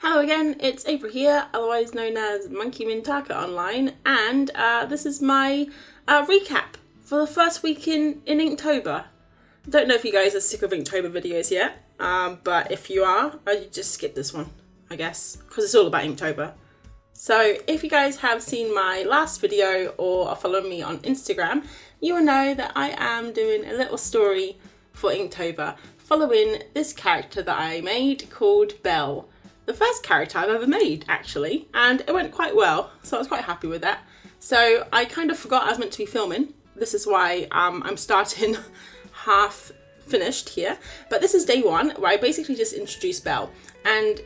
Hello again, it's April here, otherwise known as monkeymintaka online, and this is my recap for the first week in Inktober. Don't know if you guys are sick of Inktober videos yet, but if you are, you just skip this one, I guess, because it's all about Inktober. So if you guys have seen my last video or are following me on Instagram, you will know that I am doing a little story for Inktober following this character that I made called Belle. The first character I've ever made, actually, and it went quite well, so I was quite happy with that. So I kind of forgot I was meant to be filming. This is why I'm starting half finished here, but this is day one where I basically just introduced Belle. And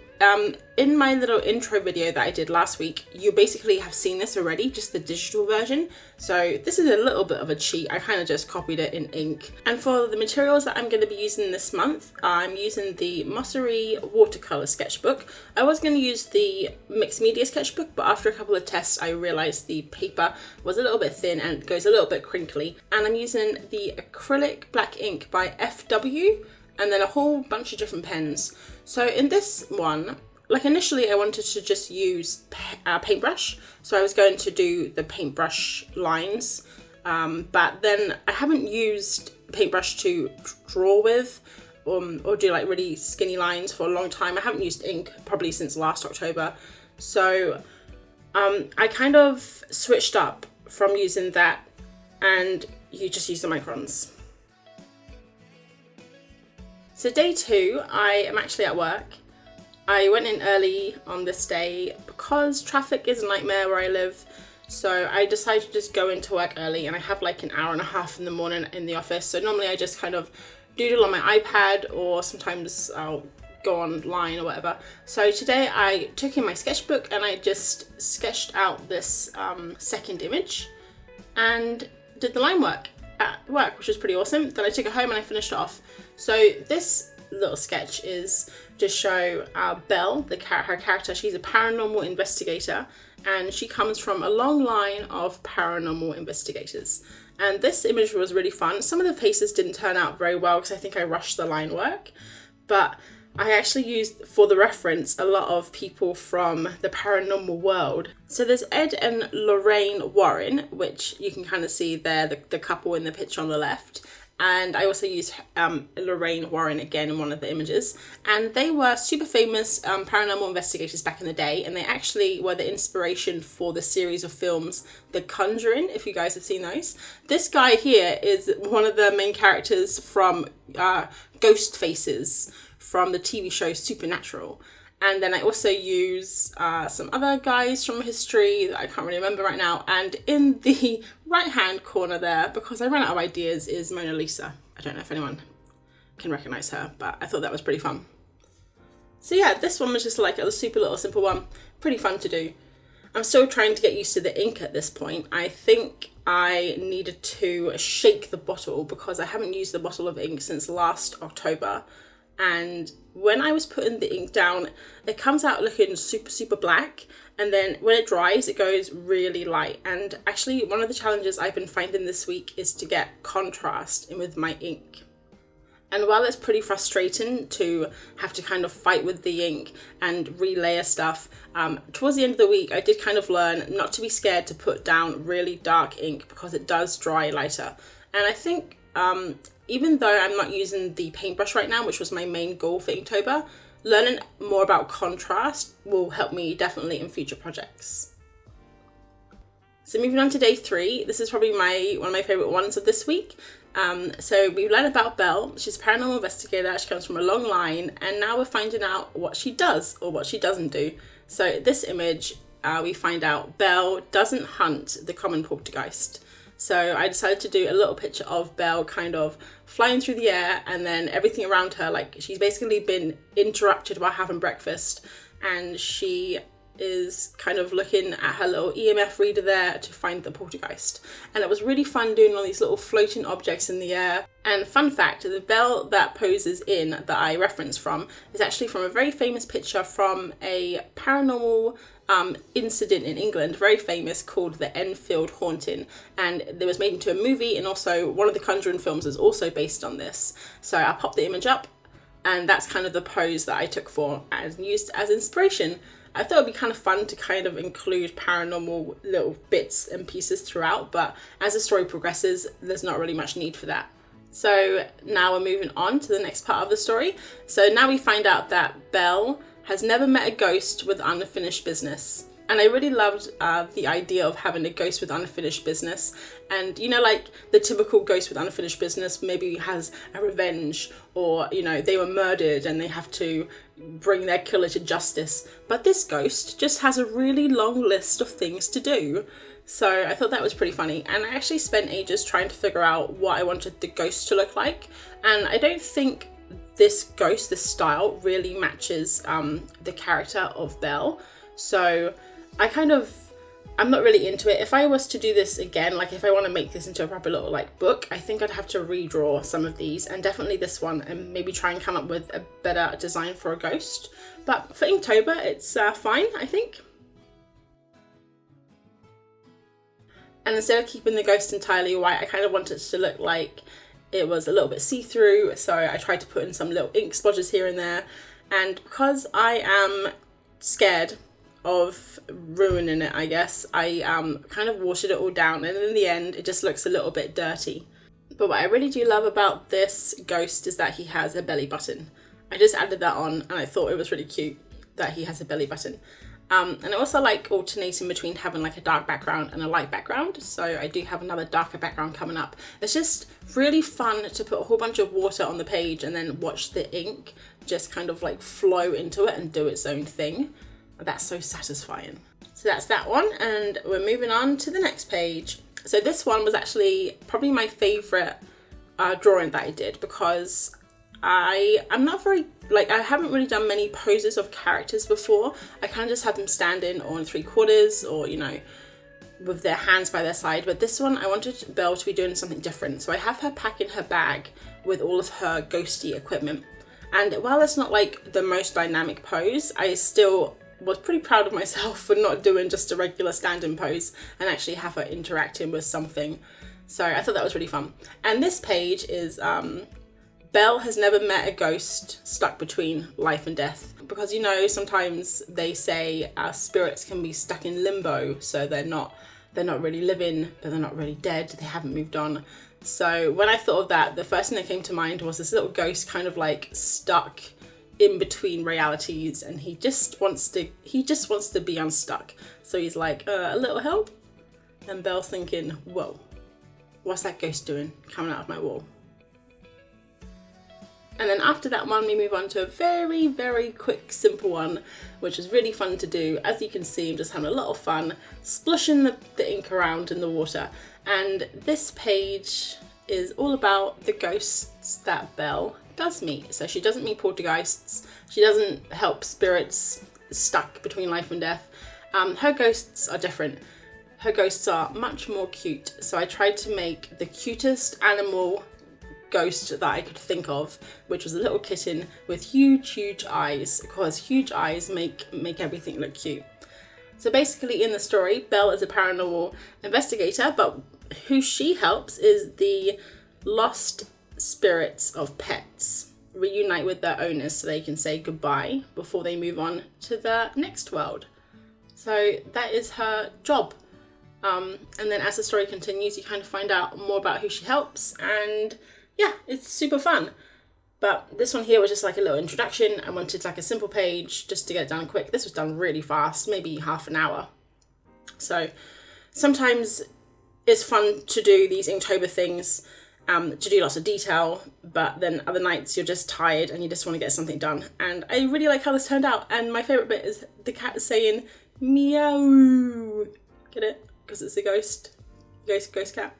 in my little intro video that I did last week, you basically have seen this already, just the digital version. So this is a little bit of a cheat. I kind of just copied it in ink. And for the materials that I'm going to be using this month, I'm using the Mossery watercolor sketchbook. I was going to use the mixed media sketchbook, but after a couple of tests, I realized the paper was a little bit thin and goes a little bit crinkly. And I'm using the acrylic black ink by FW, and then a whole bunch of different pens. So in this one, like initially I wanted to just use paintbrush. So I was going to do the paintbrush lines, but then I haven't used paintbrush to draw with or do like really skinny lines for a long time. I haven't used ink probably since last October. So I kind of switched up from using that and you just use the microns. So day two, I am actually at work. I went in early on this day because traffic is a nightmare where I live. So I decided to just go into work early, and I have like an hour and a half in the morning in the office. So normally I just kind of doodle on my iPad, or sometimes I'll go online or whatever. So today I took in my sketchbook and I just sketched out this second image and did the line work at work, which was pretty awesome. Then I took it home and I finished it off. So this little sketch is to show Belle, her character. She's a paranormal investigator, and she comes from a long line of paranormal investigators. And this image was really fun. Some of the faces didn't turn out very well because I think I rushed the line work, but I actually used, for the reference, a lot of people from the paranormal world. So there's Ed and Lorraine Warren, which you can kind of see there, the couple in the picture on the left. And I also used Lorraine Warren again in one of the images. And they were super famous paranormal investigators back in the day. And they actually were the inspiration for the series of films, The Conjuring, if you guys have seen those. This guy here is one of the main characters from Ghost Faces, from the TV show Supernatural. And then I also use some other guys from history that I can't really remember right now. And in the right-hand corner there, because I ran out of ideas, is Mona Lisa. I don't know if anyone can recognize her, but I thought that was pretty fun. So yeah, this one was just like a super little simple one. Pretty fun to do. I'm still trying to get used to the ink at this point. I think I needed to shake the bottle because I haven't used the bottle of ink since last October. And when I was putting the ink down, it comes out looking super black, and then when it dries it goes really light. And actually one of the challenges I've been finding this week is to get contrast in with my ink. And while it's pretty frustrating to have to kind of fight with the ink and relayer stuff, towards the end of the week I did kind of learn not to be scared to put down really dark ink because it does dry lighter. And I think even though I'm not using the paintbrush right now, which was my main goal for Inktober, learning more about contrast will help me definitely in future projects. So moving on to day three, this is probably one of my favourite ones of this week. So we've learned about Belle. She's a paranormal investigator. She comes from a long line, and now we're finding out what she does or what she doesn't do. So this image, we find out Belle doesn't hunt the common poltergeist. So I decided to do a little picture of Belle kind of flying through the air, and then everything around her, like she's basically been interrupted while having breakfast, and she is kind of looking at her little EMF reader there to find the poltergeist. And it was really fun doing all these little floating objects in the air. And fun fact, the Belle that poses in that I reference from is actually from a very famous picture from a paranormal incident in England, very famous, called the Enfield Haunting, and it was made into a movie, and also one of the Conjuring films is also based on this. So I'll pop the image up And that's kind of the pose that I took for and used as inspiration. I thought it'd be kind of fun to kind of include paranormal little bits and pieces throughout, but as the story progresses, there's not really much need for that. So now we're moving on to the next part of the story. So now we find out that Belle has never met a ghost with unfinished business. And I really loved the idea of having a ghost with unfinished business. And, you know, like the typical ghost with unfinished business maybe has a revenge, or, you know, they were murdered and they have to bring their killer to justice. But this ghost just has a really long list of things to do. So I thought that was pretty funny. And I actually spent ages trying to figure out what I wanted the ghost to look like. And I don't think this ghost, this style, really matches the character of Belle. So I'm not really into it. If I was to do this again, like if I want to make this into a proper little like book, I think I'd have to redraw some of these, and definitely this one, and maybe try and come up with a better design for a ghost. But for Inktober, it's fine, I think. And instead of keeping the ghost entirely white, I kind of wanted it to look like it was a little bit see-through, so I tried to put in some little ink splodges here and there. And because I am scared of ruining it, I guess, I kind of watered it all down, and in the end it just looks a little bit dirty. But what I really do love about this ghost is that he has a belly button. I just added that on and I thought it was really cute that he has a belly button. And I also like alternating between having like a dark background and a light background, so I do have another darker background coming up. It's just really fun to put a whole bunch of water on the page and then watch the ink just kind of like flow into it and do its own thing. That's so satisfying. So that's that one, and we're moving on to the next page. So this one was actually probably my favourite drawing that I did, because I'm not very, like, I haven't really done many poses of characters before. I kind of just have them standing on 3/4 or, you know, with their hands by their side. But this one, I wanted Belle to be doing something different. So I have her packing her bag with all of her ghosty equipment. And while it's not like the most dynamic pose, I still was pretty proud of myself for not doing just a regular standing pose and actually have her interacting with something. So I thought that was really fun. And this page is Belle has never met a ghost stuck between life and death, because, you know, sometimes they say spirits can be stuck in limbo, so they're not really living, but they're not really dead, they haven't moved on. So when I thought of that, the first thing that came to mind was this little ghost kind of like stuck in between realities, and he just wants to be unstuck. So he's like, a little help? And Belle's thinking, whoa, what's that ghost doing coming out of my wall? And then after that one, we move on to a very, very quick, simple one, which is really fun to do. As you can see, I'm just having a lot of fun splushing the ink around in the water. And this page is all about the ghosts that Belle does meet. So she doesn't meet poltergeists. She doesn't help spirits stuck between life and death. Her ghosts are different. Her ghosts are much more cute. So I tried to make the cutest animal ghost that I could think of, which was a little kitten with huge, huge eyes, because huge eyes make everything look cute. So basically in the story, Belle is a paranormal investigator, but who she helps is the lost spirits of pets reunite with their owners so they can say goodbye before they move on to the next world. So that is her job. And then as the story continues, you kind of find out more about who she helps, and yeah, it's super fun. But this one here was just like a little introduction. I wanted like a simple page just to get it done quick. This was done really fast, maybe half an hour. So sometimes it's fun to do these Inktober things, to do lots of detail, but then other nights you're just tired and you just want to get something done. And I really like how this turned out. And my favourite bit is the cat saying meow. Get it? Because it's a ghost cat.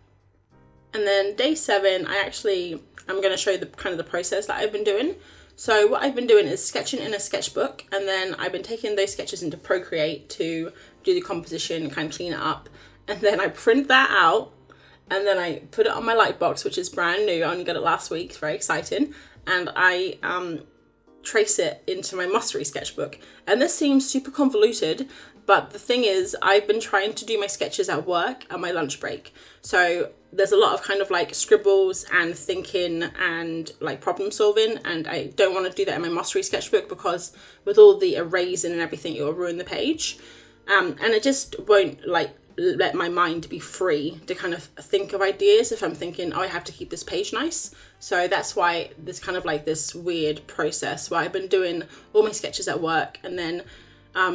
And then day 7, I'm going to show you the kind of the process that I've been doing. So what I've been doing is sketching in a sketchbook, and then I've been taking those sketches into Procreate to do the composition, kind of clean it up. And then I print that out, and then I put it on my Lightbox, which is brand new. I only got it last week. It's very exciting. And I trace it into my Mastery sketchbook. And this seems super convoluted, But the thing is, I've been trying to do my sketches at work at my lunch break. So there's a lot of kind of like scribbles and thinking and like problem solving, and I don't want to do that in my mastery sketchbook because with all the erasing and everything, it will ruin the page. And it just won't like let my mind be free to kind of think of ideas if I'm thinking, oh, I have to keep this page nice. So that's why there's kind of like this weird process where I've been doing all my sketches at work, and then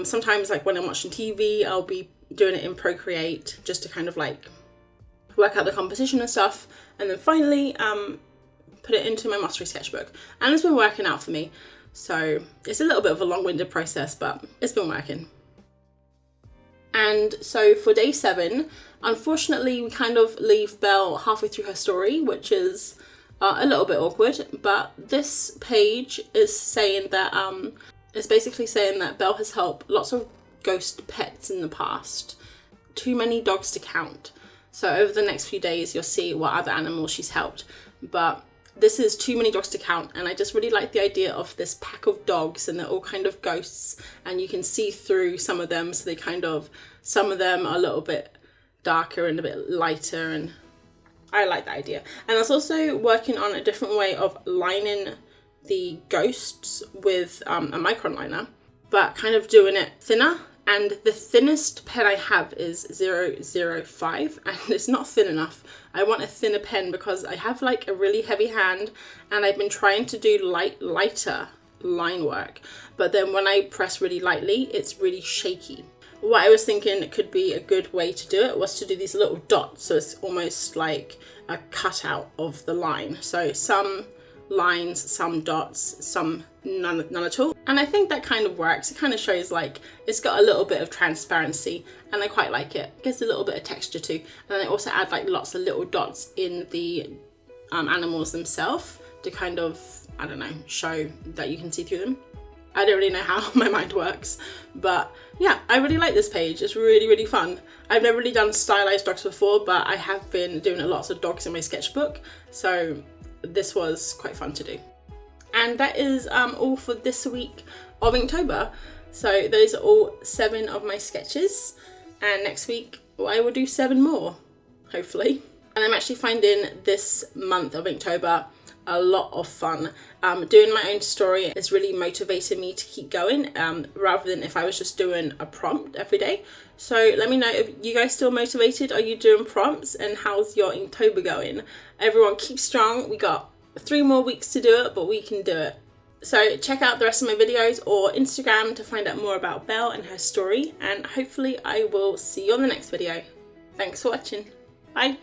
sometimes like when I'm watching TV, I'll be doing it in Procreate just to kind of like work out the composition and stuff, and then finally put it into my mastery sketchbook. And it's been working out for me. So it's a little bit of a long-winded process, but it's been working. And so for day 7, unfortunately, we kind of leave Belle halfway through her story, which is a little bit awkward. But this page is saying that it's basically saying that Belle has helped lots of ghost pets in the past. Too many dogs to count. So over the next few days, you'll see what other animals she's helped. But this is too many dogs to count, and I just really like the idea of this pack of dogs, and they're all kind of ghosts, and you can see through some of them, so they kind of, some of them are a little bit darker and a bit lighter, and I like that idea. And I was also working on a different way of lining the ghosts with a micron liner, but kind of doing it thinner. And the thinnest pen I have is 005, and it's not thin enough. I want a thinner pen because I have like a really heavy hand, and I've been trying to do lighter line work. But then when I press really lightly, it's really shaky. What I was thinking could be a good way to do it was to do these little dots. So it's almost like a cutout of the line. So some lines, some dots, some none at all. And I think that kind of works. It kind of shows like it's got a little bit of transparency, and I quite like it. It gives a little bit of texture too. And then I also add like lots of little dots in the animals themselves to kind of, I don't know, show that you can see through them. I don't really know how my mind works, but yeah, I really like this page. It's really, really fun. I've never really done stylized dogs before, but I have been doing lots of dogs in my sketchbook, so this was quite fun to do. And that is all for this week of Inktober. So those are all 7 of my sketches, and next week I will do 7 more, hopefully. And I'm actually finding this month of Inktober a lot of fun. Doing my own story is really motivating me to keep going, rather than if I was just doing a prompt every day. So let me know if you guys still motivated. Are you doing prompts, and how's your Inktober going? Everyone keep strong. We got 3 more weeks to do it, but we can do it. So check out the rest of my videos or Instagram to find out more about Belle and her story, and hopefully I will see you on the next video. Thanks for watching. Bye.